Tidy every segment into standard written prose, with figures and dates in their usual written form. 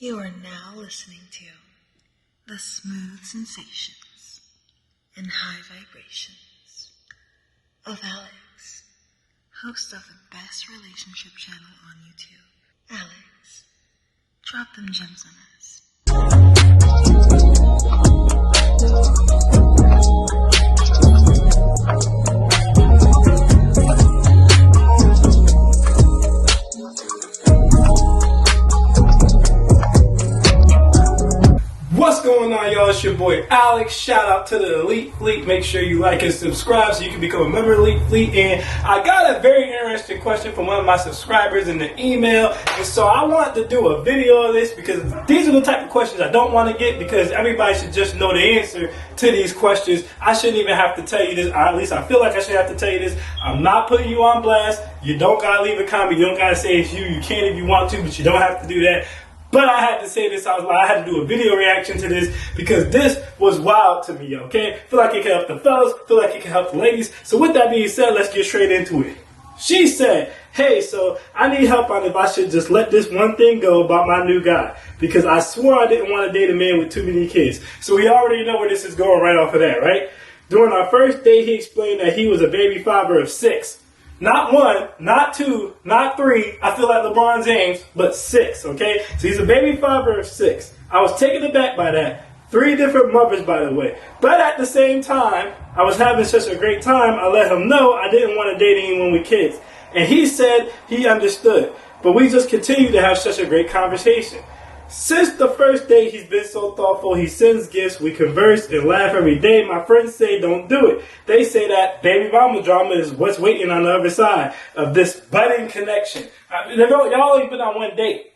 You are now listening to the smooth sensations and high vibrations of Alex, host of the best relationship channel on YouTube. Alex, drop them gems on us. What's going on, y'all? It's your boy Alex. Shout out to the Elite Fleet. Make sure you like and subscribe so you can become a member of Elite Fleet. And I got a very interesting question from one of my subscribers in the email. And so I wanted to do a video of this because these are the type of questions I don't want to get, because everybody should just know the answer to these questions. I shouldn't even have to tell you this. Or at least I feel like I should have to tell you this. I'm not putting you on blast. You don't got to leave a comment. You don't got to say it's you. You can if you want to, but you don't have to do that. But I had to say this. I had to do a video reaction to this because this was wild to me, okay? Feel like it can help the fellas, feel like it can help the ladies. So with that being said, let's get straight into it. She said, hey, so I need help on if I should just let this one thing go about my new guy, because I swore I didn't want to date a man with too many kids. So we already know where this is going right off of that, right? During our first date, he explained that he was a baby father of 6. Not 1, not 2, not 3. I feel like LeBron James, but 6, okay? So he's a baby father of 6. I was taken aback by that. 3 different mothers, by the way. But at the same time, I was having such a great time, I let him know I didn't want to date anyone with kids. And he said he understood. But we just continued to have such a great conversation. Since the first date, he's been so thoughtful. He sends gifts, we converse and laugh every day. My friends say don't do it. They say that baby mama drama is what's waiting on the other side of this budding connection. Y'all only been on one date.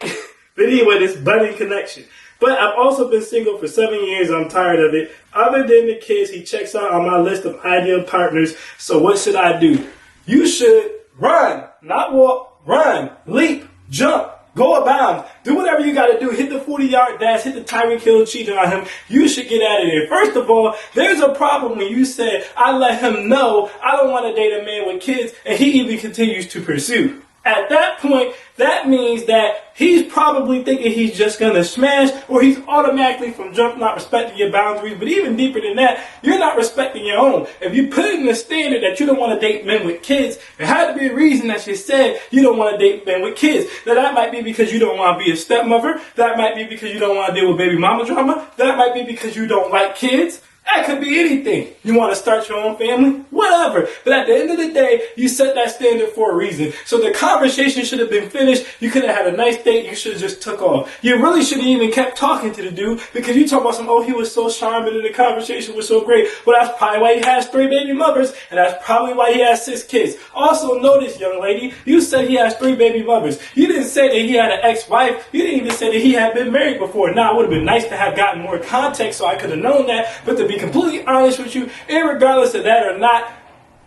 But anyway, this budding connection. But I've also been single for 7 years. I'm tired of it. Other than the kids, he checks out on my list of ideal partners. So what should I do? You should run, not walk, run, leap, jump. Go abound. Do whatever you got to do. Hit the 40-yard dash. Hit the Tyreek Hill cheating on him. You should get out of there. First of all, there's a problem when you said, I let him know I don't want to date a man with kids, and he even continues to pursue. At that point, that means that he's probably thinking he's just going to smash, or he's automatically from jump not respecting your boundaries. But even deeper than that, you're not respecting your own. If you put in the standard that you don't want to date men with kids, there had to be a reason that you said you don't want to date men with kids. Now that might be because you don't want to be a stepmother. That might be because you don't want to deal with baby mama drama. That might be because you don't like kids. That could be anything. You want to start your own family? Whatever. But at the end of the day, you set that standard for a reason. So the conversation should have been finished. You could have had a nice date. You should have just took off. You really should have even kept talking to the dude, because you talk about he was so charming and the conversation was so great. Well, that's probably why he has 3 baby mothers, and that's probably why he has 6 kids. Also notice, young lady, you said he has 3 baby mothers. You didn't say that he had an ex-wife. You didn't even say that he had been married before. Now, it would have been nice to have gotten more context so I could have known that, but to be completely honest with you, regardless of that or not,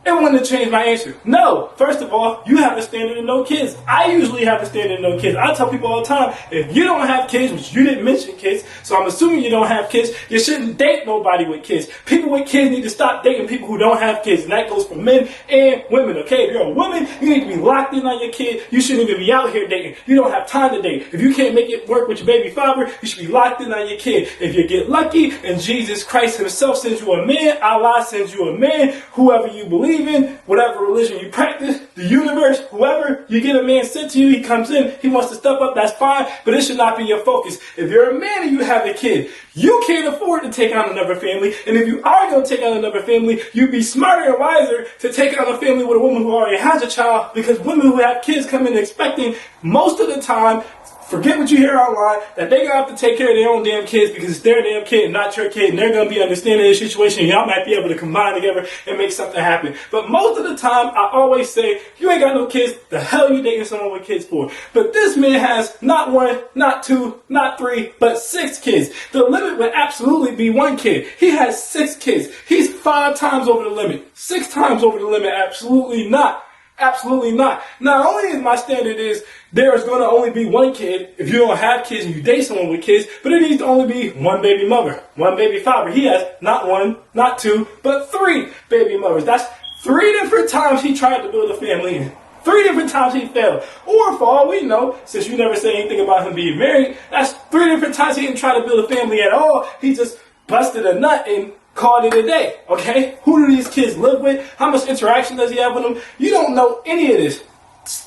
it wouldn't have changed my answer. No. First of all, you have a standard of no kids. I usually have a standard of no kids. I tell people all the time, if you don't have kids, which you didn't mention kids, so I'm assuming you don't have kids, you shouldn't date nobody with kids. People with kids need to stop dating people who don't have kids, and that goes for men and women, okay? If you're a woman, you need to be locked in on your kid. You shouldn't even be out here dating. You don't have time to date. If you can't make it work with your baby father, you should be locked in on your kid. If you get lucky and Jesus Christ himself sends you a man, Allah sends you a man, whoever you believe in, whatever religion you practice, the universe, whoever, you get a man sent to you, he comes in, he wants to step up, that's fine, but it should not be your focus. If you're a man and you have a kid, you can't afford to take on another family, and if you are going to take on another family, you'd be smarter and wiser to take on a family with a woman who already has a child, because women who have kids come in expecting, most of the time, forget what you hear online, that they're going to have to take care of their own damn kids because it's their damn kid and not your kid, and they're going to be understanding the situation, and y'all might be able to combine together and make something happen. But most of the time, I always say, you ain't got no kids, the hell you dating someone with kids for? But this man has not 1, not 2, not 3, but 6 kids. The limit would absolutely be 1 kid. He has 6 kids. He's 5 times over the limit. 6 times over the limit, absolutely not. Absolutely not. Not only is my standard is there is going to only be 1 kid if you don't have kids and you date someone with kids, but it needs to only be 1 baby mother, 1 baby father. He has not 1, not 2, but 3 baby mothers. That's 3 different times he tried to build a family. 3 different times he failed. Or for all we know, since you never said anything about him being married, that's 3 different times he didn't try to build a family at all. He just busted a nut and called it a day, okay? Who do these kids live with? How much interaction does he have with them? You don't know any of this.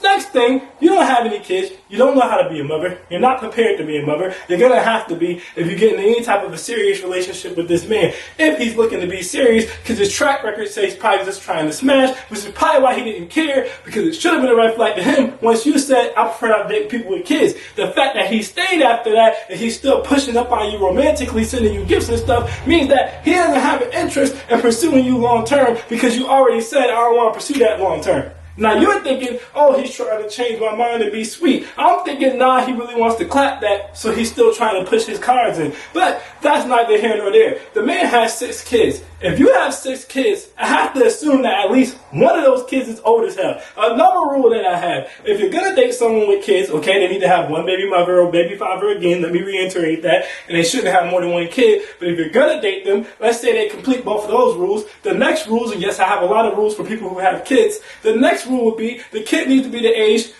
Next thing, you don't have any kids. You don't know how to be a mother. You're not prepared to be a mother. You're going to have to be if you get in any type of a serious relationship with this man. If he's looking to be serious, because his track record says he's probably just trying to smash, which is probably why he didn't care, because it should have been a red flag to him once you said, I prefer not to date people with kids. The fact that he stayed after that and he's still pushing up on you romantically, sending you gifts and stuff, means that he doesn't have an interest in pursuing you long term because you already said, I don't want to pursue that long term. Now you're thinking, oh, he's trying to change my mind and be sweet. I'm thinking, nah, he really wants to clap that, so he's still trying to push his cards in. But that's neither here nor there. The man has 6 kids. If you have 6 kids, I have to assume that at least one of those kids is old as hell. Another rule that I have, if you're going to date someone with kids, okay, they need to have one baby mother or baby father again. Let me reiterate that. And they shouldn't have more than 1 kid. But if you're going to date them, let's say they complete both of those rules. The next rules, and yes, I have a lot of rules for people who have kids. The next rule would be the kid needs to be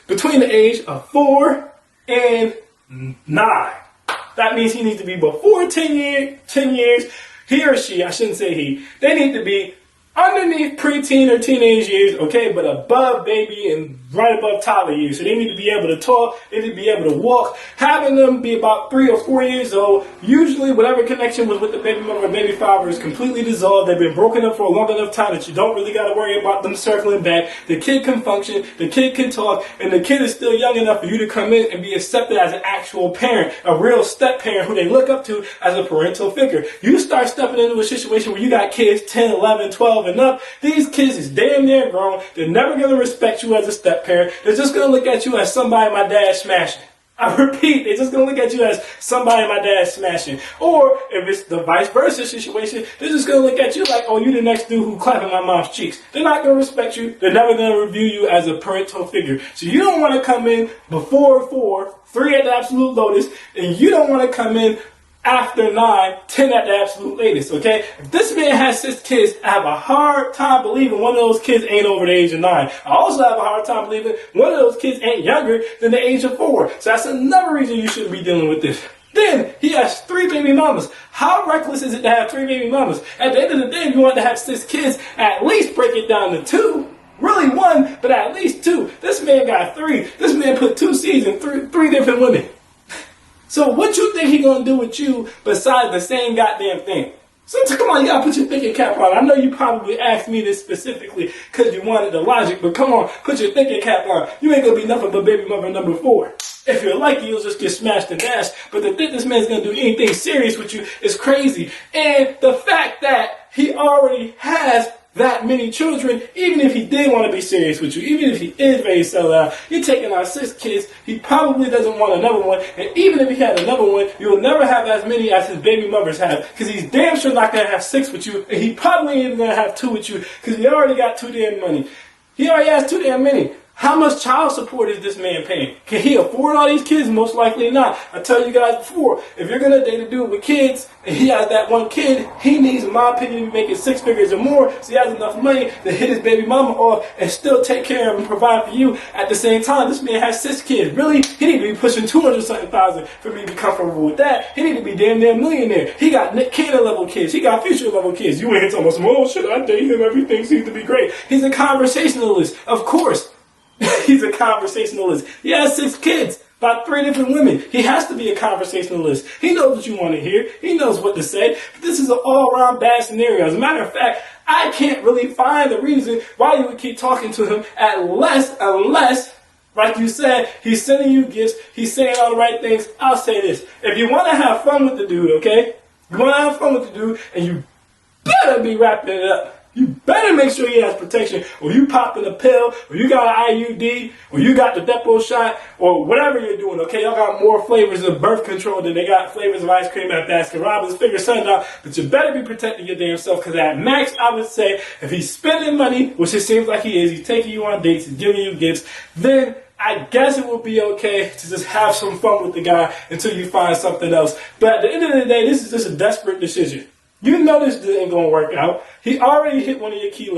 between the age of 4 and 9. That means he needs to be before 10 years. He or she, I shouldn't say he, they need to be underneath preteen or teenage years, okay, but above baby and right above toddler years. So they need to be able to talk, they need to be able to walk. Having them be about 3 or 4 years old, usually whatever connection was with the baby mother or baby father is completely dissolved. They've been broken up for a long enough time that you don't really got to worry about them circling back. The kid can function, the kid can talk, and the kid is still young enough for you to come in and be accepted as an actual parent, a real step parent who they look up to as a parental figure. You start stepping into a situation where you got kids 10, 11, 12 and up. These kids is damn near grown. They're never going to respect you as a step parent. They're just going to look at you as somebody my dad's smashing. I repeat, they're just going to look at you as somebody my dad's smashing. Or if it's the vice versa situation, they're just going to look at you like, oh, you the next dude who clapping my mom's cheeks. They're not going to respect you. They're never going to review you as a parental figure. So you don't want to come in before 4, 3 at the absolute lowest, and you don't want to come in after 9, 10 at the absolute latest, okay? If this man has 6 kids, I have a hard time believing one of those kids ain't over the age of 9. I also have a hard time believing one of those kids ain't younger than the age of 4. So that's another reason you shouldn't be dealing with this. Then he has 3 baby mamas. How reckless is it to have 3 baby mamas? At the end of the day, if you want to have 6 kids, at least break it down to 2. Really 1, but at least 2. This man got 3. This man put 2 seeds in 3 different women. So what you think he gonna do with you besides the same goddamn thing? So come on, you gotta put your thinking cap on. I know you probably asked me this specifically because you wanted the logic, but come on, put your thinking cap on. You ain't gonna be nothing but baby mother number 4. If you're lucky, you'll just get smashed and dashed. But to think this man's gonna do anything serious with you is crazy. And the fact that he already has that many children, even if he did want to be serious with you, even if he is very settled out, you're taking on 6 kids, he probably doesn't want another one, and even if he had another one, you'll never have as many as his baby mothers have, because he's damn sure not going to have 6 with you, and he probably ain't even going to have 2 with you, because he already got too damn many. He already has too damn many. How much child support is this man paying? Can he afford all these kids? Most likely not. I tell you guys before, if you're going to date a dude with kids, and he has that 1 kid, he needs, in my opinion, to be making 6 figures or more, so he has enough money to hit his baby mama off and still take care of and provide for you. At the same time, this man has 6 kids. Really? He need to be pushing 200-something thousand for me to be comfortable with that. He need to be damn near a millionaire. He got Nick Cannon level kids. He got Future level kids. You ain't talking about some, oh, should I date him? Everything seems to be great. He's a conversationalist, of course. He's a conversationalist. He has 6 kids by 3 different women. He has to be a conversationalist. He knows what you want to hear. He knows what to say. But this is an all-around bad scenario. As a matter of fact, I can't really find the reason why you would keep talking to him unless, like you said, he's sending you gifts. He's saying all the right things. I'll say this. If you want to have fun with the dude, okay? You want to have fun with the dude, and you better be wrapping it up. You better make sure he has protection, or you popping a pill, or you got an IUD, or you got the depot shot, or whatever you're doing, okay? Y'all got more flavors of birth control than they got flavors of ice cream at Baskin Robbins. Figure something out, but you better be protecting your damn self, because at max, I would say, if he's spending money, which it seems like he is, he's taking you on dates, he's giving you gifts, then I guess it would be okay to just have some fun with the guy until you find something else. But at the end of the day, this is just a desperate decision. You know this ain't gonna work out. He already hit one of your key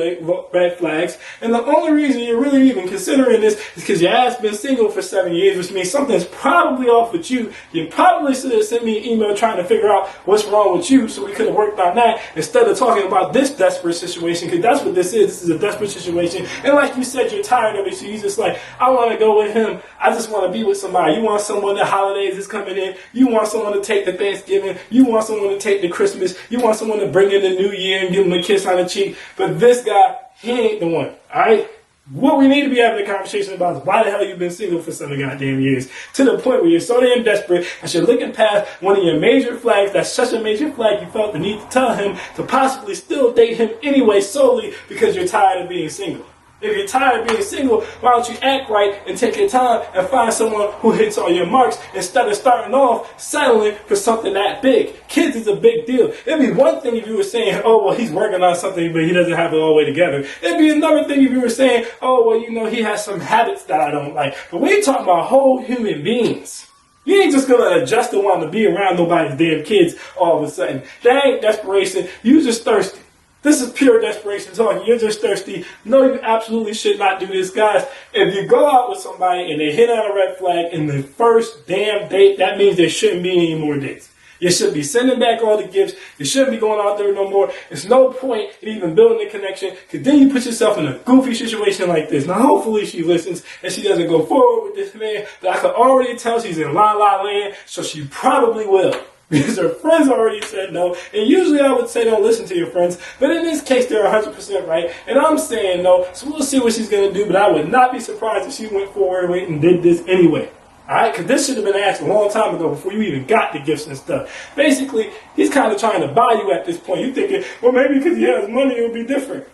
red flags, and the only reason you're really even considering this is because your ass been single for 7 years, which means something's probably off with you. You probably should have sent me an email trying to figure out what's wrong with you, so we could have worked on that instead of talking about this desperate situation, because that's what this is. This is a desperate situation, and like you said, you're tired of it, so you just like, I want to go with him. I just want to be with somebody. You want someone, the holidays is coming in. You want someone to take the Thanksgiving. You want someone to take the Christmas. You want someone to bring in the New Year and give him a kiss on the cheek. But this guy, he ain't the one. All right? What we need to be having a conversation about is why the hell you've been single for 7 goddamn years, to the point where you're so damn desperate that you're looking past one of your major flags. That's such a major flag you felt the need to tell him to possibly still date him anyway, solely because you're tired of being single. If you're tired of being single, why don't you act right and take your time and find someone who hits all your marks instead of starting off settling for something that big. Kids is a big deal. It'd be one thing if you were saying, oh, well, he's working on something, but he doesn't have it all the way together. It'd be another thing if you were saying, oh, well, you know, he has some habits that I don't like. But we're talking about whole human beings. You ain't just gonna adjust to wanting to be around nobody's damn kids all of a sudden. That ain't desperation. You just thirsty. This is pure desperation talking. You're just thirsty. No, you absolutely should not do this, guys. If you go out with somebody and they hit on a red flag in the first damn date, that means there shouldn't be any more dates. You should be sending back all the gifts. You shouldn't be going out there no more. There's no point in even building a connection, because then you put yourself in a goofy situation like this. Now, hopefully she listens and she doesn't go forward with this man, but I can already tell she's in la la land, so she probably will. Because her friends already said no. And usually I would say don't listen to your friends. But in this case, they're 100% right. And I'm saying no. So we'll see what she's going to do. But I would not be surprised if she went forward and did this anyway. Alright? Because this should have been asked a long time ago before you even got the gifts and stuff. Basically, he's kind of trying to buy you at this point. You're thinking, well, maybe because he has money, it'll be different.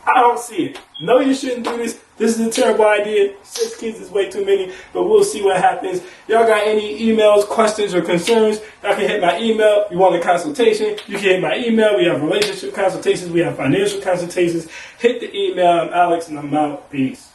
I don't see it. No, you shouldn't do this. This is a terrible idea. 6 kids is way too many, but we'll see what happens. Y'all got any emails, questions, or concerns? Y'all can hit my email. You want a consultation? You can hit my email. We have relationship consultations. We have financial consultations. Hit the email. I'm Alex, and I'm out. Peace.